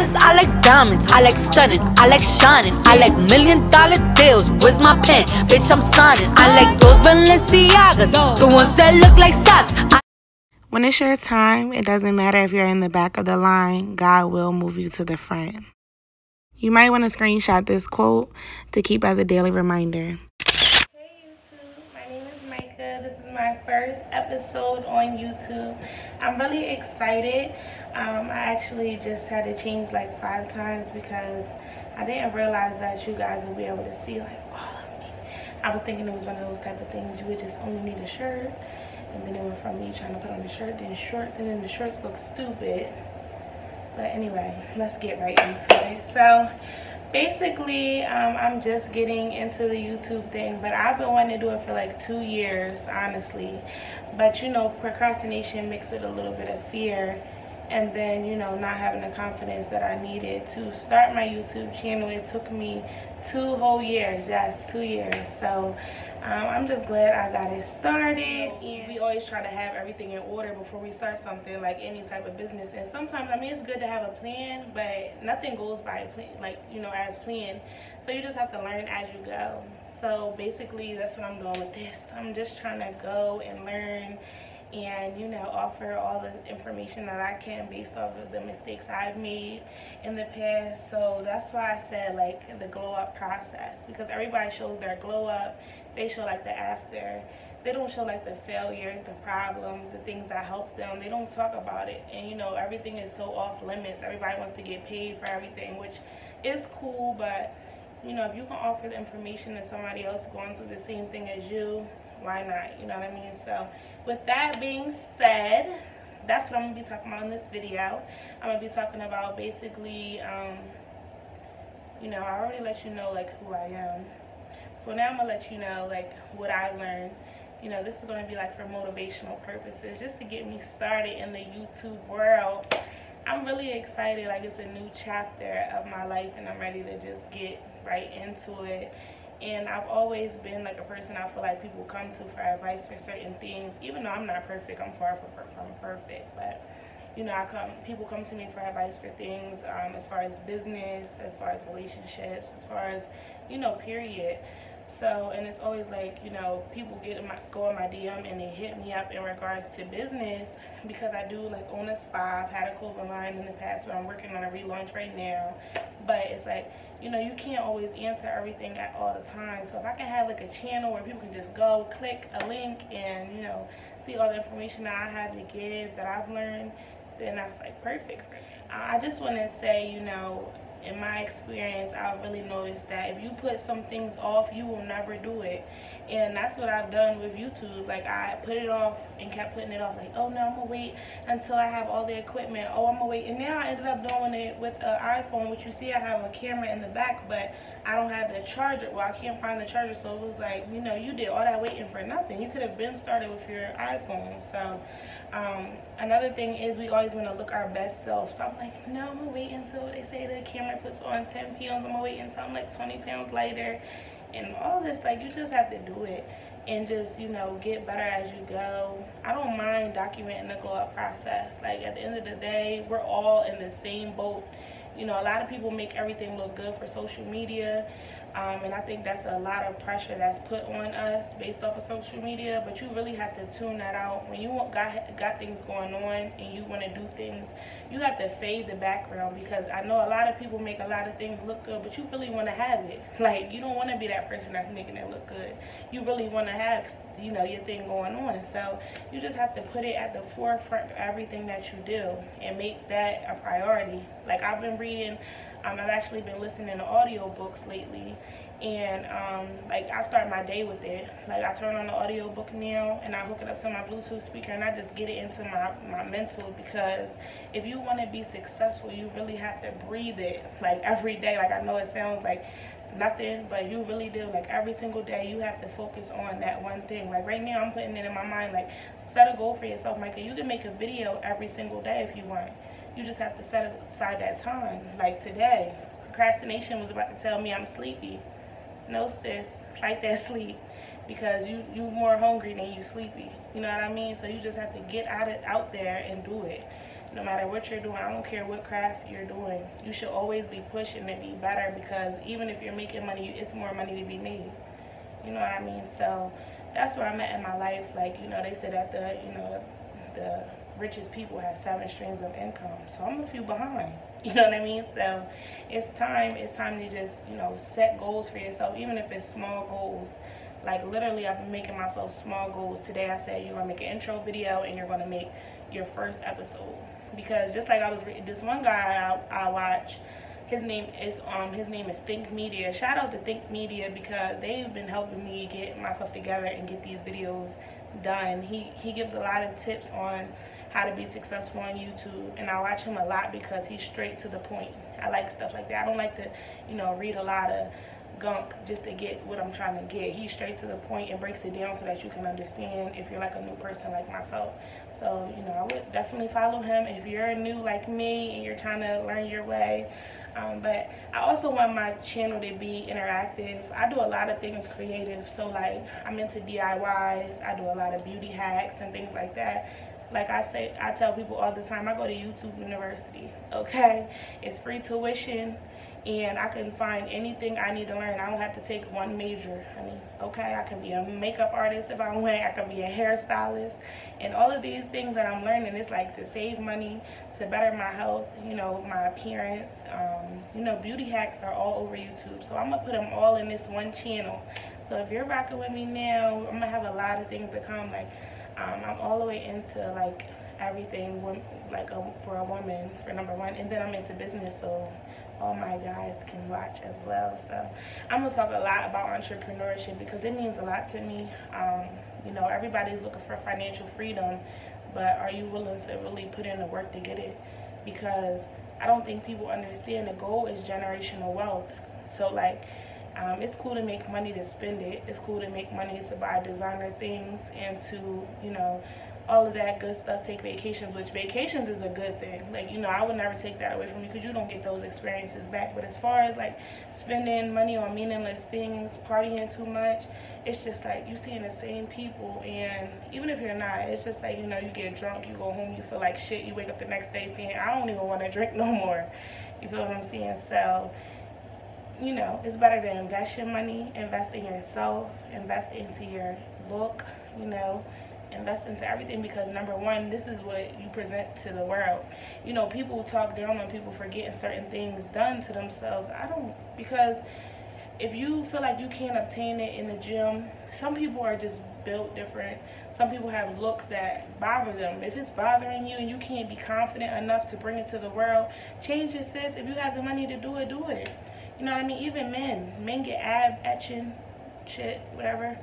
honest, I like diamonds, I like stunning, I like shining, I like $1 million deals. Where's my pen? Bitch, I'm signing. I like those Balenciagas, the ones that look like socks. When it's your time, it doesn't matter if you're in the back of the line, God will move you to the front. You might want to screenshot this quote to keep as a daily reminder. Hey YouTube, my name is Micah. This is my first episode on YouTube. I'm really excited. I actually just had to change like 5 times because I didn't realize that you guys would be able to see like all of me. I was thinking it was one of those type of things you would just only need a shirt, and then it went from me trying to put on the shirt, then shorts, and then the shorts look stupid. But anyway, let's get right into it. So basically, I'm just getting into the YouTube thing, but I've been wanting to do it for like 2 years, honestly. But you know, procrastination mixed with a little bit of fear, and then, you know, not having the confidence that I needed to start my YouTube channel. It took me 2 whole years. Yes, 2 years. So I'm just glad I got it started. And we always try to have everything in order before we start something, like any type of business. And sometimes, I mean, it's good to have a plan, but nothing goes by plan, like, you know, as planned. So you just have to learn as you go. So basically, that's what I'm doing with this. I'm just trying to go and learn and, you know, offer all the information that I can based off of the mistakes I've made in the past. So that's why I said like the glow up process, because everybody shows their glow up. They show like the after. They don't show like the failures, the problems, the things that help them. They don't talk about it. And you know, everything is so off limits. Everybody wants to get paid for everything, which is cool, but you know, if you can offer the information to somebody else going through the same thing as you, why not? You know what I mean? So with that being said, that's what I'm gonna be talking about in this video. I'm gonna be talking about basically, you know, I already let you know like who I am. So now I'm gonna let you know like what I learned. You know, this is gonna be like for motivational purposes, just to get me started in the YouTube world. I'm really excited, like it's a new chapter of my life and I'm ready to just get right into it. And I've always been like a person I feel like people come to for advice for certain things. Even though I'm not perfect, I'm far from perfect. But you know, people come to me for advice for things as far as business, as far as relationships, as far as, you know, period. So, and it's always like, you know, people go in my DM and they hit me up in regards to business, because I do like own a spa. I've had a clothing line in the past, but I'm working on a relaunch right now. But it's like, you know, you can't always answer everything at all the time. So if I can have like a channel where people can just go click a link and, you know, see all the information that I have to give that I've learned, then that's like perfect for me. I just want to say, you know, in my experience, I've really noticed that if you put some things off, you will never do it. And that's what I've done with YouTube. Like, I put it off and kept putting it off. Like, oh, no, I'm going to wait until I have all the equipment. Oh, I'm going to wait. And now I ended up doing it with an iPhone, which you see I have a camera in the back, but I don't have the charger. Well, I can't find the charger. So it was like, you know, you did all that waiting for nothing. You could have been started with your iPhone. So another thing is we always want to look our best self. So I'm like, no, I'm going to wait until they say the camera puts on 10 pounds. I'm going to wait until I'm like 20 pounds lighter. And all this, like, you just have to do it and just, you know, get better as you go. I don't mind documenting the glow up process. Like, at the end of the day, we're all in the same boat. You know, a lot of people make everything look good for social media. And I think that's a lot of pressure that's put on us based off of social media, but you really have to tune that out. When you got things going on and you want to do things, you have to fade the background, because I know a lot of people make a lot of things look good, but you really want to have it. Like, you don't want to be that person that's making it look good. You really want to have, you know, your thing going on. So you just have to put it at the forefront of everything that you do and make that a priority. Like, I've been reading, I've actually been listening to audiobooks lately, and like, I start my day with it. Like, I turn on the audiobook now and I hook it up to my Bluetooth speaker and I just get it into my mental, because if you want to be successful, you really have to breathe it like every day. Like, I know it sounds like nothing, but you really do. Like, every single day you have to focus on that one thing. Like, right now I'm putting it in my mind, like, set a goal for yourself, Micah. You can make a video every single day if you want. You just have to set aside that time. Like today, procrastination was about to tell me I'm sleepy. No, sis, fight that sleep, because you more hungry than you sleepy. You know what I mean? So you just have to get out there and do it. No matter what you're doing, I don't care what craft you're doing, you should always be pushing to be better, because even if you're making money, it's more money to be made. You know what I mean? So that's where I'm at in my life. Like, you know, they say that the richest people have 7 streams of income. So I'm a few behind. You know what I mean? So it's time to just, you know, set goals for yourself, even if it's small goals. Like, literally, I've been making myself small goals. Today I said you're going to make an intro video and you're going to make your first episode. Because just like I was this one guy I watch, his name is Think Media. Shout out to Think Media, because they've been helping me get myself together and get these videos done. He gives a lot of tips on how to be successful on YouTube, and I watch him a lot because he's straight to the point. I like stuff like that. I don't like to, you know, read a lot of gunk just to get what I'm trying to get. He's straight to the point and breaks it down so that you can understand if you're like a new person like myself. So, you know, I would definitely follow him if you're new like me and you're trying to learn your way. But I also want my channel to be interactive. I do a lot of things creative. So, like, I'm into DIYs. I do a lot of beauty hacks and things like that. Like I tell people all the time, I go to YouTube University, okay? It's free tuition, and I can find anything I need to learn. I don't have to take one major, honey, okay? I can be a makeup artist if I want. I can be a hairstylist. And all of these things that I'm learning is like to save money, to better my health, you know, my appearance. You know, beauty hacks are all over YouTube. So I'm going to put them all in this one channel. So if you're rocking with me now, I'm going to have a lot of things to come. Like, I'm all the way into like everything, like for a woman, for number one, and then I'm into business, so all my guys can watch as well. So I'm gonna talk a lot about entrepreneurship because it means a lot to me. You know, everybody's looking for financial freedom, but are you willing to really put in the work to get it? Because I don't think people understand the goal is generational wealth. So like, it's cool to make money to spend it. It's cool to make money to buy designer things and to, you know, all of that good stuff, take vacations, which vacations is a good thing. Like, you know, I would never take that away from you because you don't get those experiences back. But as far as like spending money on meaningless things, partying too much, it's just like you seeing the same people. And even if you're not, it's just like, you know, you get drunk, you go home, you feel like shit, you wake up the next day saying, I don't even want to drink no more. You feel what I'm saying? So, you know, it's better to invest your money, invest in yourself, invest into your look, you know, invest into everything, because number one, this is what you present to the world. You know, people talk down on people for getting certain things done to themselves. I don't, because if you feel like you can't obtain it in the gym, some people are just built different. Some people have looks that bother them. If it's bothering you and you can't be confident enough to bring it to the world, change it, sis. If you have the money to do it, do it. You know what I mean? Even men get ab etching, shit, whatever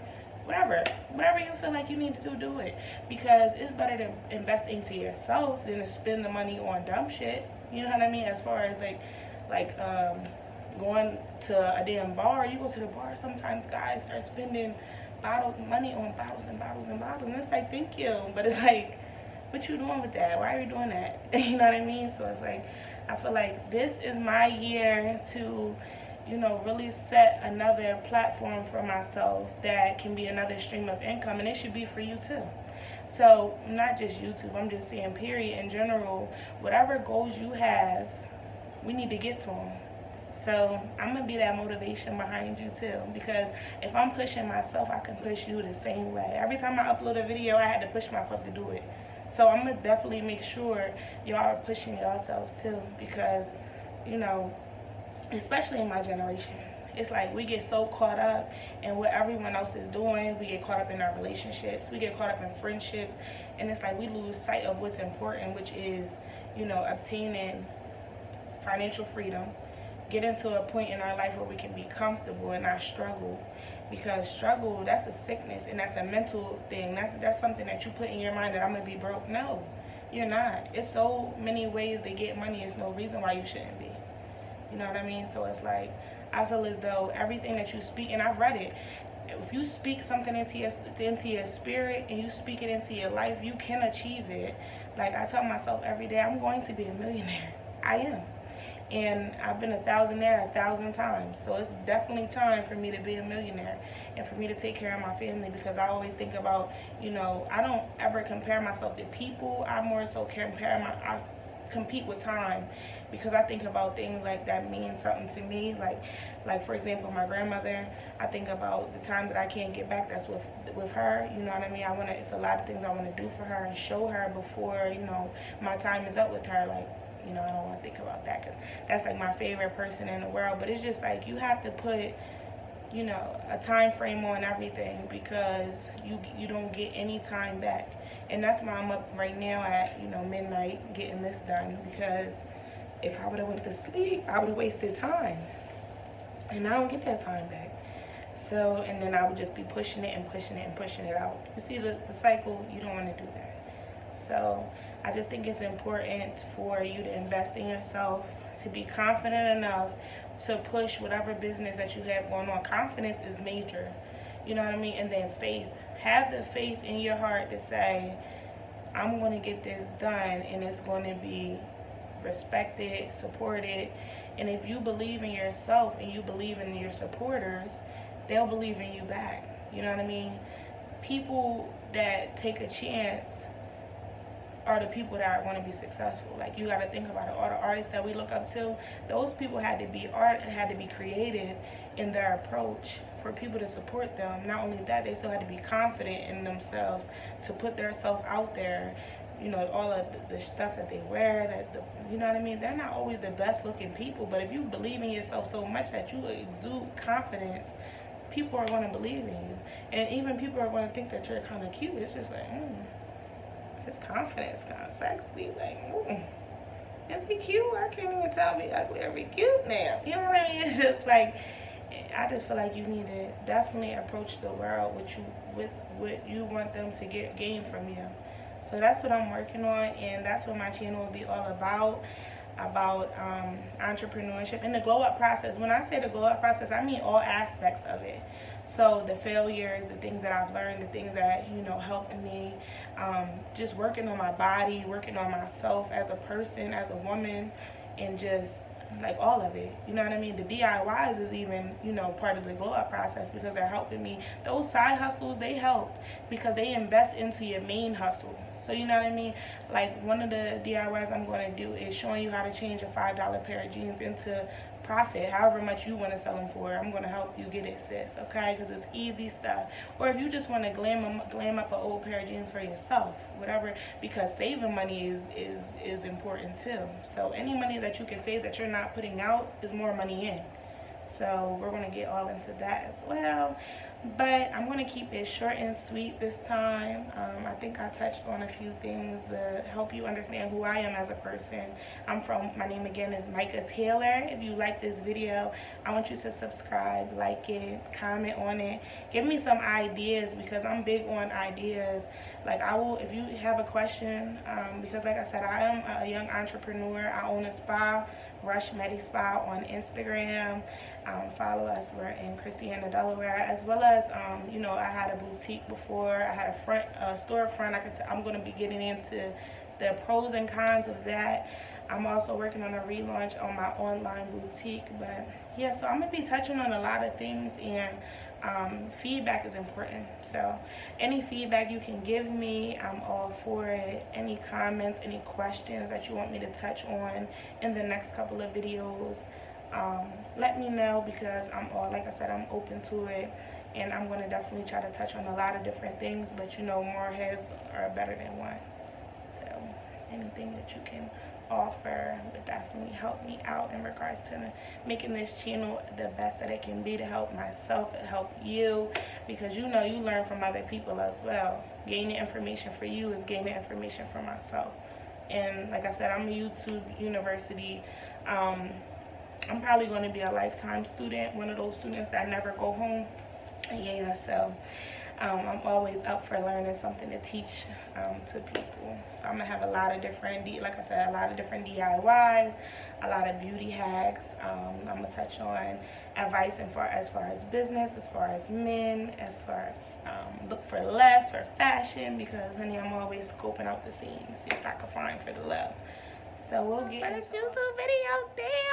you feel like you need to do it, because it's better to invest into yourself than to spend the money on dumb shit. You know what I mean? As far as like going to a damn bar, you go to the bar, sometimes guys are spending money on bottles and bottles and bottles, and it's like, thank you, but it's like, what you doing with that? Why are you doing that? You know what I mean? So it's like, I feel like this is my year to, you know, really set another platform for myself that can be another stream of income, and it should be for you too. So not just YouTube, I'm just saying period in general, whatever goals you have, we need to get to them. So I'm going to be that motivation behind you too, because if I'm pushing myself, I can push you the same way. Every time I upload a video, I had to push myself to do it. So I'm going to definitely make sure y'all are pushing yourselves too, because, you know, especially in my generation, it's like we get so caught up in what everyone else is doing. We get caught up in our relationships. We get caught up in friendships. And it's like we lose sight of what's important, which is, you know, obtaining financial freedom, get into a point in our life where we can be comfortable and not struggle. Because struggle, that's a sickness, and that's a mental thing. That's something that you put in your mind that I'm going to be broke. No, you're not. It's so many ways to get money. It's no reason why you shouldn't be. You know what I mean? So it's like, I feel as though everything that you speak, and I've read it, if you speak something into your spirit and you speak it into your life, you can achieve it. Like I tell myself every day, I'm going to be a millionaire. I am. And I've been a thousandaire 1,000 times. So it's definitely time for me to be a millionaire and for me to take care of my family, because I always think about, you know, I don't ever compare myself to people. I more so compete with time, because I think about things like that mean something to me. Like for example, my grandmother, I think about the time that I can't get back, that's with her, you know what I mean? It's a lot of things I want to do for her and show her before, you know, my time is up with her. Like, you know, I don't want to think about that, because that's like my favorite person in the world. But it's just like, you have to put, you know, a time frame on everything, because you don't get any time back. And that's why I'm up right now at, you know, midnight getting this done, because if I would have went to sleep, I would have wasted time, and I don't get that time back. So, and then I would just be pushing it and pushing it and pushing it out. You see the cycle? You don't want to do that. So I just think it's important for you to invest in yourself, to be confident enough to push whatever business that you have going on. Confidence is major, you know what I mean? And then faith. Have the faith in your heart to say, I'm going to get this done, and it's going to be respected, supported. And if you believe in yourself and you believe in your supporters, they'll believe in you back. You know what I mean? People that take a chance are the people that are going to be successful. Like, you got to think about it. All the artists that we look up to, those people had to be creative in their approach for people to support them. Not only that, they still had to be confident in themselves to put themselves out there. You know, all of the stuff that they wear, you know what I mean? They're not always the best looking people, but if you believe in yourself so much that you exude confidence, people are going to believe in you. And even people are going to think that you're kind of cute. It's just like, his confidence kind of sexy. Like, is he cute? I can't even tell me ugly or be cute now. You know what I mean? It's just like, I just feel like you need to definitely approach the world with what you want them to gain from you. So that's what I'm working on, and that's what my channel will be all about entrepreneurship and the glow up process. When I say the glow up process, I mean all aspects of it. So the failures, the things that I've learned, the things that, you know, helped me, just working on my body, working on myself as a person, as a woman, and just like all of it, you know what I mean? The DIYs is even, you know, part of the glow up process, because they're helping me. Those side hustles, they help because they invest into your main hustle. So, you know what I mean? Like, one of the DIYs I'm going to do is showing you how to change a $5 pair of jeans into profit, however much you want to sell them for. I'm going to help you get it, sis, okay? Because it's easy stuff. Or if you just want to glam up an old pair of jeans for yourself, whatever, because saving money is important too. So any money that you can save that you're not putting out is more money in. So we're going to get all into that as well. But I'm going to keep it short and sweet this time. I think I touched on a few things to help you understand who I am as a person. My name again is Micah Taylor. If you like this video, I want you to subscribe, like it, comment on it. Give me some ideas, because I'm big on ideas. Like, if you have a question, because like I said, I am a young entrepreneur. I own a spa, Rush Medi Spa, on Instagram. Follow us. We're in Christiana, Delaware, as well as you know, I had a boutique before. I had a storefront. I'm going to be getting into the pros and cons of that. I'm also working on a relaunch on my online boutique. But yeah, so I'm going to be touching on a lot of things, and feedback is important. So any feedback you can give me, I'm all for it. Any comments, any questions that you want me to touch on in the next couple of videos, let me know, because like I said, I'm open to it, and I'm going to definitely try to touch on a lot of different things. But you know, more heads are better than one. So anything that you can offer would definitely help me out in regards to making this channel the best that it can be, to help myself, to help you, because you know, you learn from other people as well. Gaining information for you is gaining information for myself. And like I said, I'm a YouTube university. I'm probably going to be a lifetime student, one of those students that never go home. Yeah, so I'm always up for learning something to teach to people. So I'm going to have a lot of different, like I said, a lot of different DIYs, a lot of beauty hacks. I'm going to touch on advice as far as business, as far as men, as far as look for less for fashion, because, honey, I'm always scoping out the scene to see what I can find for the love. So we'll get into YouTube video. Damn.